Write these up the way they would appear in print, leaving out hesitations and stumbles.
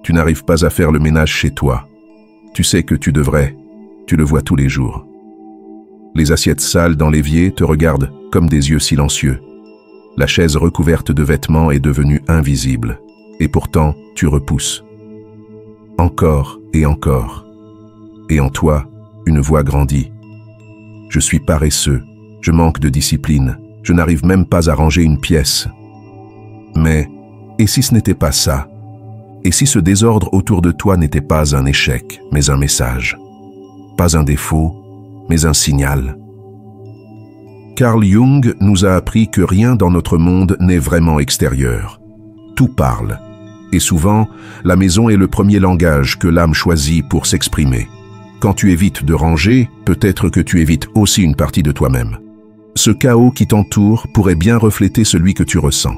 Tu n'arrives pas à faire le ménage chez toi. Tu sais que tu devrais. Tu le vois tous les jours. Les assiettes sales dans l'évier te regardent comme des yeux silencieux. La chaise recouverte de vêtements est devenue invisible. Et pourtant, tu repousses. Encore et encore. Et en toi, une voix grandit. Je suis paresseux, je manque de discipline, je n'arrive même pas à ranger une pièce. Mais, et si ce n'était pas ça? Et si ce désordre autour de toi n'était pas un échec, mais un message? Pas un défaut, mais un signal? Carl Jung nous a appris que rien dans notre monde n'est vraiment extérieur. Tout parle. Et souvent, la maison est le premier langage que l'âme choisit pour s'exprimer. Quand tu évites de ranger, peut-être que tu évites aussi une partie de toi-même. Ce chaos qui t'entoure pourrait bien refléter celui que tu ressens.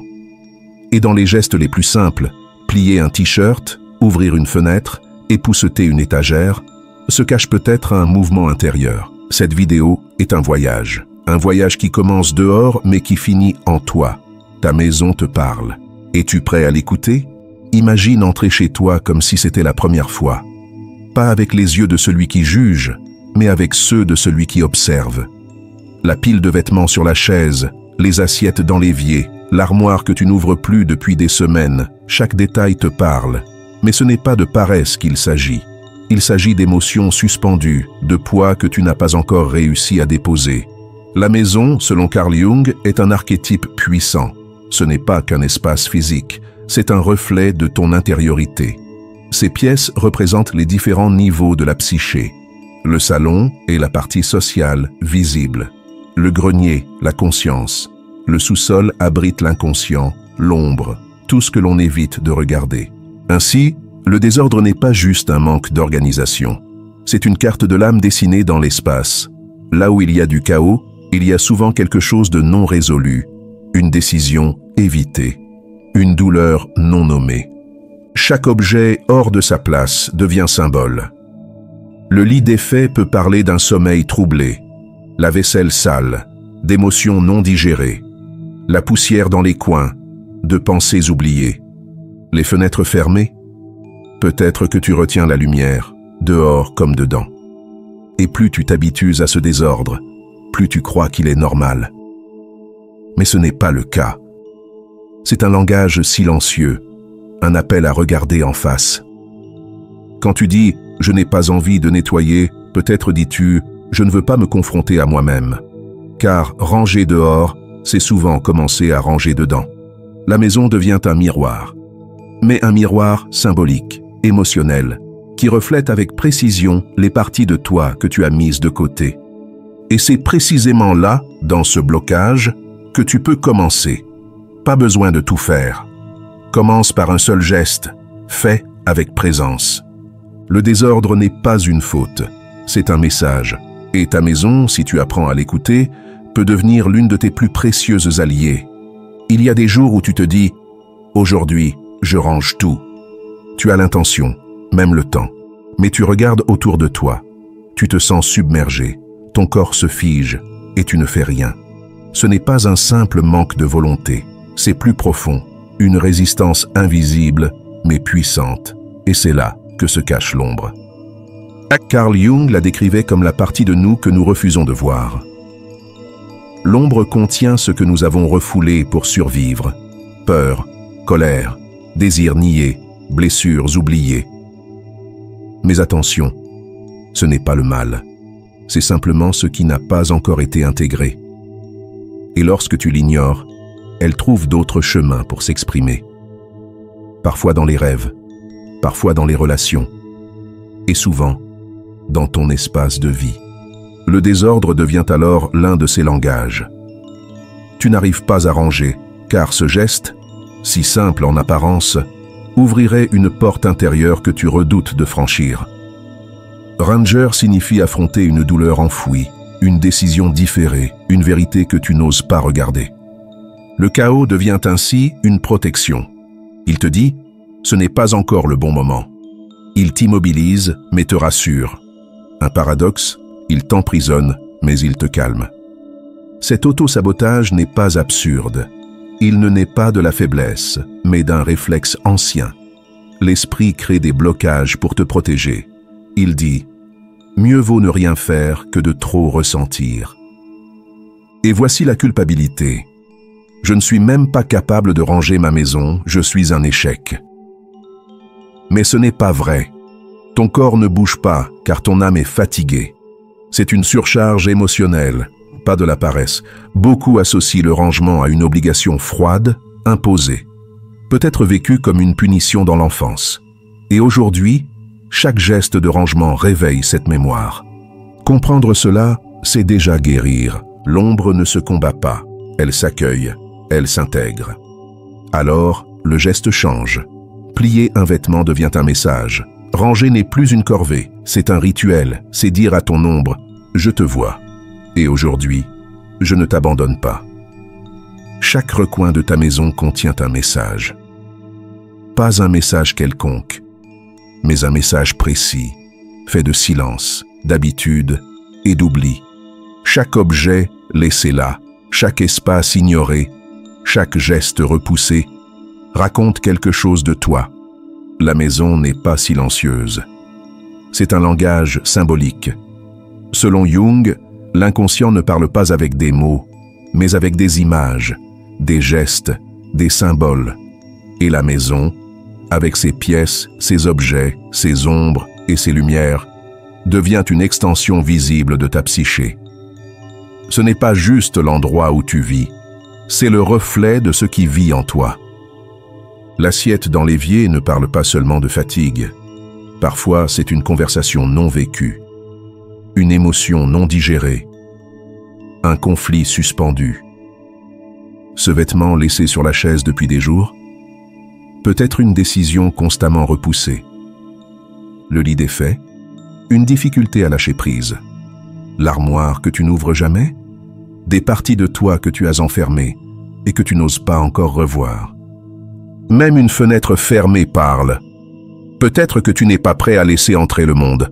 Et dans les gestes les plus simples, plier un t-shirt, ouvrir une fenêtre, épousseter une étagère, se cache peut-être un mouvement intérieur. Cette vidéo est un voyage qui commence dehors mais qui finit en toi. Ta maison te parle. Es-tu prêt à l'écouter? Imagine entrer chez toi comme si c'était la première fois. Pas avec les yeux de celui qui juge, mais avec ceux de celui qui observe. La pile de vêtements sur la chaise, les assiettes dans l'évier, l'armoire que tu n'ouvres plus depuis des semaines, chaque détail te parle. Mais ce n'est pas de paresse qu'il s'agit. Il s'agit d'émotions suspendues, de poids que tu n'as pas encore réussi à déposer. La maison, selon Carl Jung, est un archétype puissant. Ce n'est pas qu'un espace physique, c'est un reflet de ton intériorité. Ces pièces représentent les différents niveaux de la psyché. Le salon est la partie sociale, visible. Le grenier, la conscience. Le sous-sol abrite l'inconscient, l'ombre, tout ce que l'on évite de regarder. Ainsi, le désordre n'est pas juste un manque d'organisation. C'est une carte de l'âme dessinée dans l'espace. Là où il y a du chaos, il y a souvent quelque chose de non résolu, une décision évitée, une douleur non nommée. Chaque objet hors de sa place devient symbole. Le lit défait peut parler d'un sommeil troublé, la vaisselle sale, d'émotions non digérées, la poussière dans les coins, de pensées oubliées. Les fenêtres fermées? Peut-être que tu retiens la lumière, dehors comme dedans. Et plus tu t'habitues à ce désordre, plus tu crois qu'il est normal. Mais ce n'est pas le cas. C'est un langage silencieux, un appel à regarder en face. Quand tu dis « je n'ai pas envie de nettoyer », peut-être dis-tu « je ne veux pas me confronter à moi-même ». Car ranger dehors, c'est souvent commencer à ranger dedans. La maison devient un miroir. Mais un miroir symbolique, émotionnel, qui reflète avec précision les parties de toi que tu as mises de côté. Et c'est précisément là, dans ce blocage, que tu peux commencer. Pas besoin de tout faire. Commence par un seul geste, fais avec présence. Le désordre n'est pas une faute, c'est un message. Et ta maison, si tu apprends à l'écouter, peut devenir l'une de tes plus précieuses alliées. Il y a des jours où tu te dis « Aujourd'hui, je range tout ». Tu as l'intention, même le temps, mais tu regardes autour de toi. Tu te sens submergé, ton corps se fige et tu ne fais rien. Ce n'est pas un simple manque de volonté, c'est plus profond, une résistance invisible mais puissante, et c'est là que se cache l'ombre. Carl Jung la décrivait comme la partie de nous que nous refusons de voir. L'ombre contient ce que nous avons refoulé pour survivre. Peur, colère, désirs niés, blessures oubliées. Mais attention, ce n'est pas le mal. C'est simplement ce qui n'a pas encore été intégré. Et lorsque tu l'ignores, elle trouve d'autres chemins pour s'exprimer. Parfois dans les rêves, parfois dans les relations, et souvent dans ton espace de vie. Le désordre devient alors l'un de ces langages. Tu n'arrives pas à ranger, car ce geste, si simple en apparence, ouvrirait une porte intérieure que tu redoutes de franchir. Ranger signifie affronter une douleur enfouie, une décision différée, une vérité que tu n'oses pas regarder. Le chaos devient ainsi une protection. Il te dit, ce n'est pas encore le bon moment. Il t'immobilise, mais te rassure. Un paradoxe, il t'emprisonne, mais il te calme. Cet auto-sabotage n'est pas absurde. Il ne naît pas de la faiblesse, mais d'un réflexe ancien. l'esprit crée des blocages pour te protéger. Il dit « Mieux vaut ne rien faire que de trop ressentir ». Et voici la culpabilité. Je ne suis même pas capable de ranger ma maison, je suis un échec. Mais ce n'est pas vrai. Ton corps ne bouge pas car ton âme est fatiguée. C'est une surcharge émotionnelle, pas de la paresse. Beaucoup associent le rangement à une obligation froide, imposée. Peut-être vécue comme une punition dans l'enfance. Et aujourd'hui, chaque geste de rangement réveille cette mémoire. Comprendre cela, c'est déjà guérir. L'ombre ne se combat pas, elle s'accueille, elle s'intègre. Alors, le geste change. Plier un vêtement devient un message. Ranger n'est plus une corvée, c'est un rituel, c'est dire à ton ombre « Je te vois ». Et aujourd'hui, je ne t'abandonne pas. Chaque recoin de ta maison contient un message. Pas un message quelconque, mais un message précis, fait de silence, d'habitude et d'oubli. Chaque objet laissé là, chaque espace ignoré, chaque geste repoussé, raconte quelque chose de toi. La maison n'est pas silencieuse. C'est un langage symbolique. Selon Jung, l'inconscient ne parle pas avec des mots, mais avec des images, des gestes, des symboles. Et la maison, avec ses pièces, ses objets, ses ombres et ses lumières, devient une extension visible de ta psyché. Ce n'est pas juste l'endroit où tu vis, c'est le reflet de ce qui vit en toi. L'assiette dans l'évier ne parle pas seulement de fatigue. Parfois, c'est une conversation non vécue, une émotion non digérée, un conflit suspendu. Ce vêtement laissé sur la chaise depuis des jours, peut-être une décision constamment repoussée. Le lit défait, une difficulté à lâcher prise. L'armoire que tu n'ouvres jamais, des parties de toi que tu as enfermées et que tu n'oses pas encore revoir. Même une fenêtre fermée parle. Peut-être que tu n'es pas prêt à laisser entrer le monde,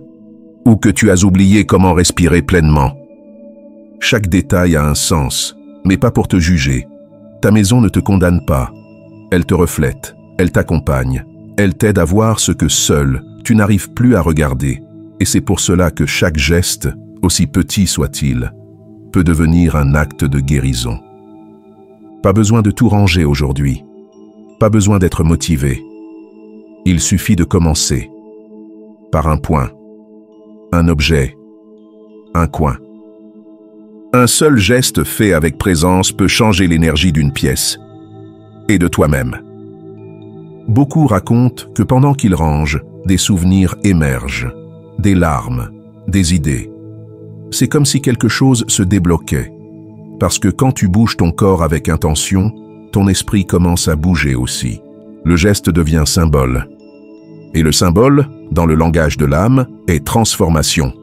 ou que tu as oublié comment respirer pleinement. Chaque détail a un sens, mais pas pour te juger. Ta maison ne te condamne pas. Elle te reflète, elle t'accompagne, elle t'aide à voir ce que seul tu n'arrives plus à regarder. Et c'est pour cela que chaque geste, aussi petit soit-il, peut devenir un acte de guérison. Pas besoin de tout ranger aujourd'hui. Pas besoin d'être motivé. Il suffit de commencer. Par un point, un objet, un coin. Un seul geste fait avec présence peut changer l'énergie d'une pièce et de toi-même. Beaucoup racontent que pendant qu'ils rangent, des souvenirs émergent, des larmes, des idées. C'est comme si quelque chose se débloquait. Parce que quand tu bouges ton corps avec intention, ton esprit commence à bouger aussi. Le geste devient symbole. Et le symbole, dans le langage de l'âme, est transformation.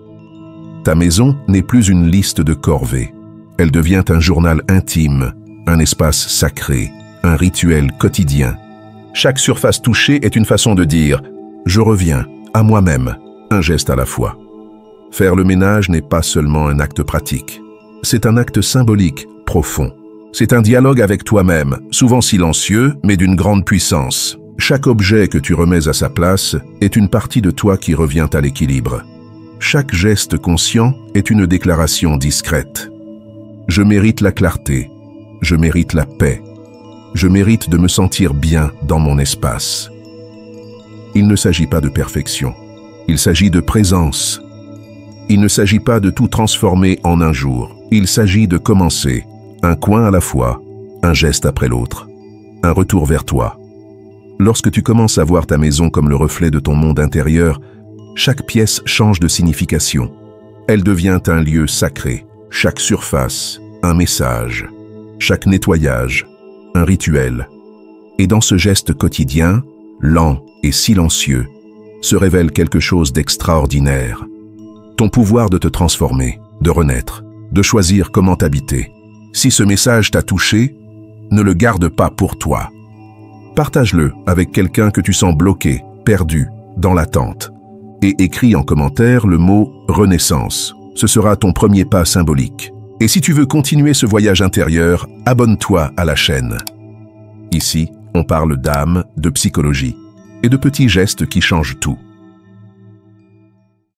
Ta maison n'est plus une liste de corvées. Elle devient un journal intime, un espace sacré, un rituel quotidien. Chaque surface touchée est une façon de dire « Je reviens à moi-même », un geste à la fois. Faire le ménage n'est pas seulement un acte pratique. C'est un acte symbolique, profond. C'est un dialogue avec toi-même, souvent silencieux, mais d'une grande puissance. Chaque objet que tu remets à sa place est une partie de toi qui revient à l'équilibre. Chaque geste conscient est une déclaration discrète. Je mérite la clarté, je mérite la paix, je mérite de me sentir bien dans mon espace. Il ne s'agit pas de perfection, il s'agit de présence. Il ne s'agit pas de tout transformer en un jour, il s'agit de commencer, un coin à la fois, un geste après l'autre, un retour vers toi. Lorsque tu commences à voir ta maison comme le reflet de ton monde intérieur, chaque pièce change de signification. Elle devient un lieu sacré, chaque surface, un message, chaque nettoyage, un rituel. Et dans ce geste quotidien, lent et silencieux, se révèle quelque chose d'extraordinaire. Ton pouvoir de te transformer, de renaître, de choisir comment t'habiter. Si ce message t'a touché, ne le garde pas pour toi. Partage-le avec quelqu'un que tu sens bloqué, perdu, dans l'attente. Et écris en commentaire le mot « Renaissance ». Ce sera ton premier pas symbolique. Et si tu veux continuer ce voyage intérieur, abonne-toi à la chaîne. Ici, on parle d'âme, de psychologie, et de petits gestes qui changent tout.